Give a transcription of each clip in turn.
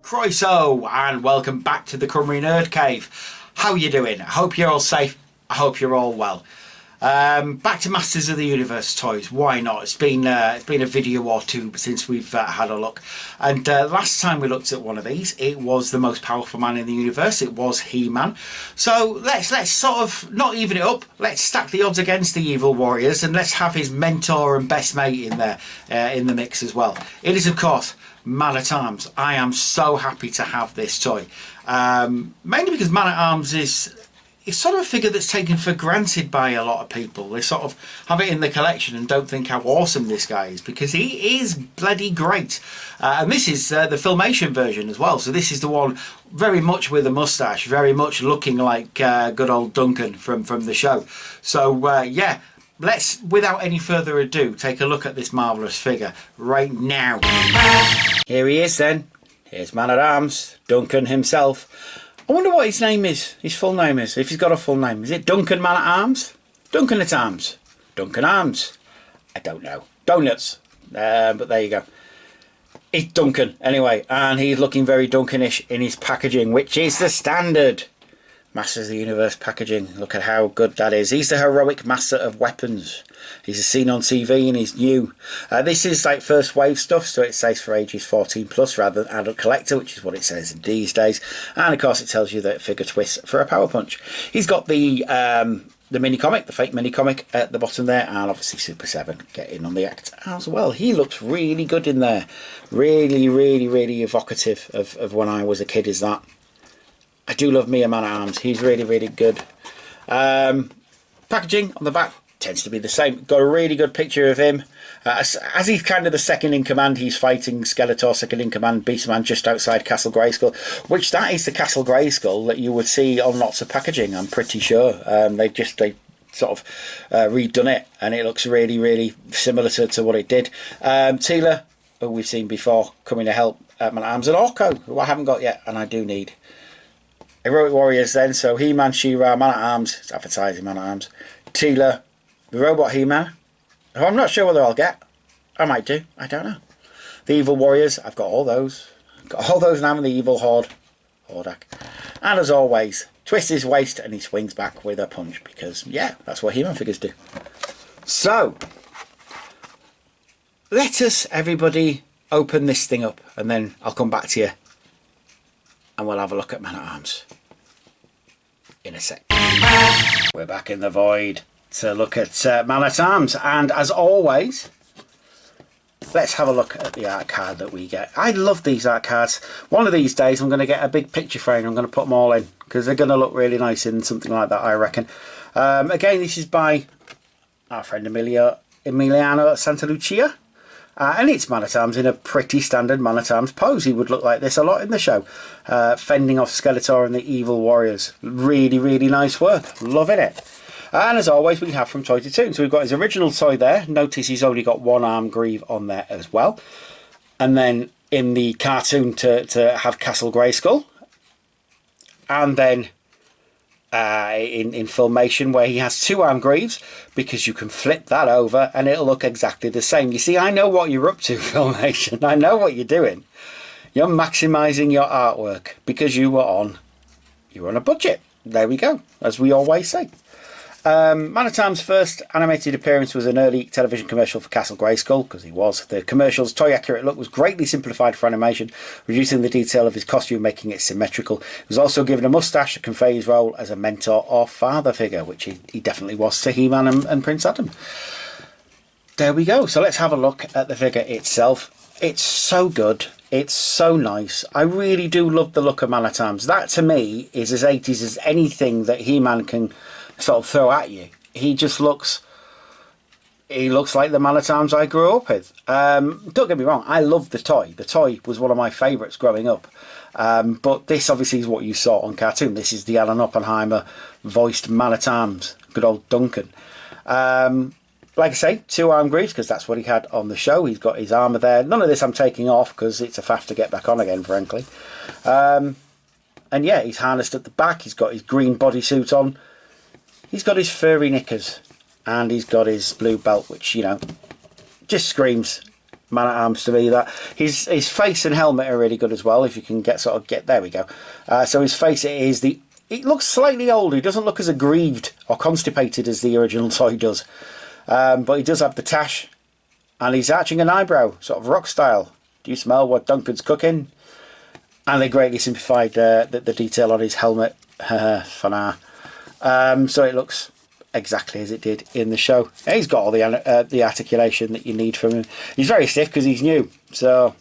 Croeso, and welcome back to the Cymru Nerd Cave. How you doing? I hope you're all safe. I hope you're all well. Back to Masters of the Universe toys. Why not? It's been a video or two since we've had a look. And last time we looked at one of these, it was the most powerful man in the universe. It was He-Man. So let's sort of not even it up. Let's stack the odds against the evil warriors, and let's have his mentor and best mate in there in the mix as well. It is, of course, Man-at-Arms. I am so happy to have this toy, mainly because Man-at-Arms is sort of a figure that's taken for granted by a lot of people. They sort of have it in the collection and don't think how awesome this guy is, because he is bloody great. And this is the Filmation version as well, so this is the one very much with a moustache, very much looking like good old Duncan from the show. So yeah, let's, without any further ado, take a look at this marvellous figure right now. Here he is then. Here's Man-at-Arms, Duncan himself. I wonder what his name is, his full name is, if he's got a full name. Is it Duncan Man-at-Arms? Duncan at Arms? Duncan Arms? I don't know. Donuts. But there you go. It's Duncan anyway, and he's looking very Duncanish in his packaging, which is the standard Masters of the Universe packaging. Look at how good that is. He's the heroic master of weapons. He's seen on TV and he's new. This is like first wave stuff, so it says for ages 14 plus rather than adult collector, which is what it says these days. And of course it tells you that figure twists for a power punch. He's got the mini comic, the fake mini comic at the bottom there, and obviously Super7 getting on the act as well. He looks really good in there. Really, really, really evocative of when I was a kid, is that. I do love me a Man-at-Arms. He's really, really good. Packaging on the back tends to be the same. Got a really good picture of him. As he's kind of the second in command, he's fighting Skeletor, second in command, Beastman, just outside Castle Grayskull, which that is the Castle Grayskull that you would see on lots of packaging, I'm pretty sure. They sort of redone it, and it looks really, really similar to what it did. Teela, who we've seen before, coming to help Man-at-Arms, and Orko, who I haven't got yet, and I do need. Heroic Warriors then, so He-Man, She-Ra, Man-at-Arms, it's advertising Man-at-Arms, Teela, the Robot He-Man, who I'm not sure whether I'll get. I might do, I don't know. The Evil Warriors, I've got all those. Got all those now in the Evil Hordak. And as always, twist his waist and he swings back with a punch, because yeah, that's what He-Man figures do. So, let us, everybody, open this thing up, and then I'll come back to you and we'll have a look at Man-at-Arms in a sec. We're back in the void to look at Man-at-Arms, and as always, let's have a look at the art card that we get. I love these art cards. One of these days I'm going to get a big picture frame. I'm going to put them all in, because they're going to look really nice in something like that, I reckon. Again, this is by our friend Emiliano Santalucia. And it's Man-at-Arms in a pretty standard Man-at-Arms pose. He would look like this a lot in the show, fending off Skeletor and the Evil Warriors. Really, really nice work. Loving it. And as always, we have from Toy to Toon. So we've got his original toy there. Notice he's only got one arm greave on there as well. And then in the cartoon to have Castle Grayskull. And then in Filmation, where he has two arm greaves, because you can flip that over and it'll look exactly the same. You see, I know what you're up to, Filmation. I know what you're doing. You're maximising your artwork because you're on a budget. There we go, as we always say. Man-at-Arms' first animated appearance was an early television commercial for Castle Grayskull, because he was. The commercial's toy-accurate look was greatly simplified for animation, reducing the detail of his costume, making it symmetrical. He was also given a moustache to convey his role as a mentor or father figure, which he definitely was to He-Man and Prince Adam. There we go. So let's have a look at the figure itself. It's so good. It's so nice. I really do love the look of Man-at-Arms. That, to me, is as 80s as anything that He-Man can sort of throw at you. He just looks, he looks like the Man-at-Arms I grew up with. Don't get me wrong, I love the toy. The toy was one of my favourites growing up. But this obviously is what you saw on cartoon. This is the Alan Oppenheimer voiced Man-at-Arms, good old Duncan. like I say, 2 arm greaves, because that's what he had on the show. He's got his armour there. None of this I'm taking off because it's a faff to get back on again, frankly. And yeah, he's harnessed at the back. He's got his green bodysuit on. He's got his furry knickers. And he's got his blue belt, which, you know, just screams man-at-arms to me. That his face and helmet are really good as well, if you can get there we go. So his face, it looks slightly old. He doesn't look as aggrieved or constipated as the original toy does. But he does have the tash, and he's arching an eyebrow, sort of rock style. Do you smell what Duncan's cooking? And they greatly simplified the detail on his helmet for now. So it looks exactly as it did in the show. And he's got all the articulation that you need from him. He's very stiff because he's new, so.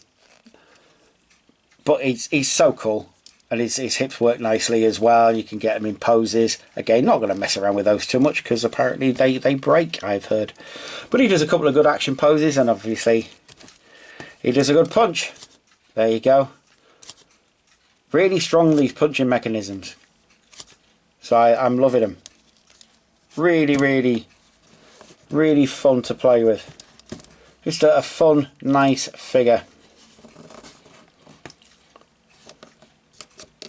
But he's so cool. And his hips work nicely as well. You can get him in poses. Again, not going to mess around with those too much because apparently they break, I've heard. But he does a couple of good action poses, and obviously he does a good punch. There you go. Really strong, these punching mechanisms. So I'm loving them. Really, really, really fun to play with. Just a fun, nice figure.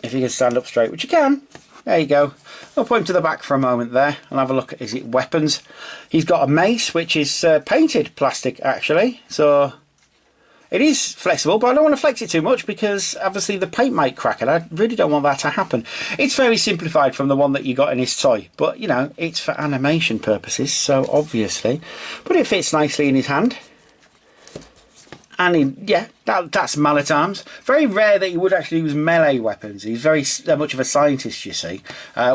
If you can stand up straight, which you can. There you go. I'll point to the back for a moment there and have a look at his weapons. He's got a mace, which is painted plastic, actually. So it is flexible, but I don't want to flex it too much because obviously the paint might crack, and I really don't want that to happen. It's very simplified from the one that you got in his toy, but you know, it's for animation purposes, so obviously. But it fits nicely in his hand. And yeah, that's mallet arms. Very rare that he would actually use melee weapons. He's very much of a scientist, you see,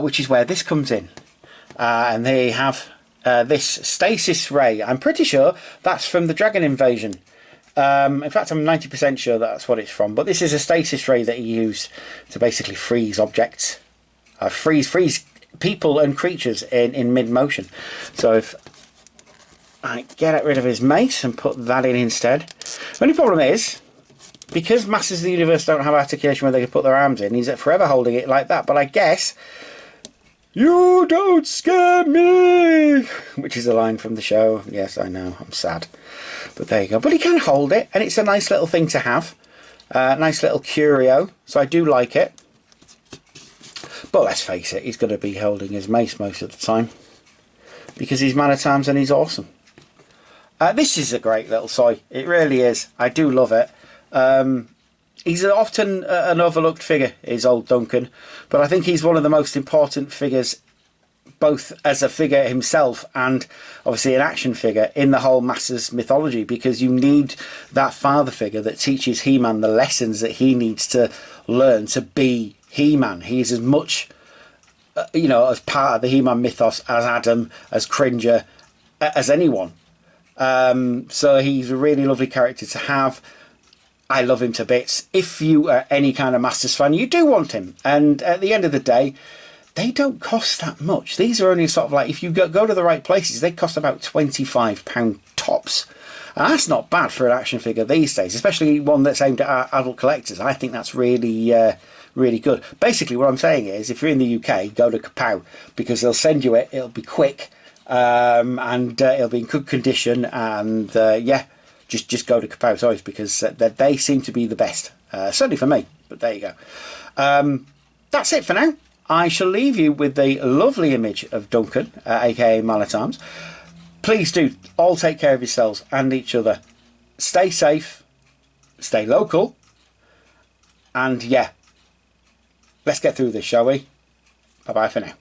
which is where this comes in. And there you have this stasis ray. I'm pretty sure that's from the Dragon Invasion. In fact, I'm 90% sure that's what it's from. But this is a stasis ray that he used to basically freeze objects, freeze people and creatures in mid-motion. So if I get rid of his mace and put that in instead. The only problem is, because Masters of the Universe don't have articulation where they can put their arms in, he's forever holding it like that. But I guess, you don't scare me, which is a line from the show. Yes, I know, I'm sad. But there you go. But he can hold it, and it's a nice little thing to have. Nice little curio, so I do like it. But let's face it, he's going to be holding his mace most of the time, because he's man-at-arms and he's awesome. This is a great little toy. It really is. I do love it. He's often an overlooked figure, is old Duncan. But I think he's one of the most important figures, both as a figure himself and obviously an action figure in the whole Masters mythology, because you need that father figure that teaches He-Man the lessons that he needs to learn to be He-Man. He's as much, you know, as part of the He-Man mythos as Adam, as Cringer, as anyone. So he's a really lovely character to have. I love him to bits. If you are any kind of Masters fan, you do want him. And at the end of the day, they don't cost that much. These are only sort of like, if you go to the right places, they cost about £25 tops. And that's not bad for an action figure these days, especially one that's aimed at adult collectors. I think that's really, really good. Basically, what I'm saying is, if you're in the UK, go to Kapow, because they'll send you it. It'll be quick. And it'll be in good condition, and yeah, just go to Kapow Toys, because they seem to be the best, certainly for me. But there you go. That's it for now. I shall leave you with the lovely image of Duncan, aka Man-at-Arms. Please do all take care of yourselves and each other. Stay safe, stay local, and yeah, let's get through this, shall we? Bye bye for now.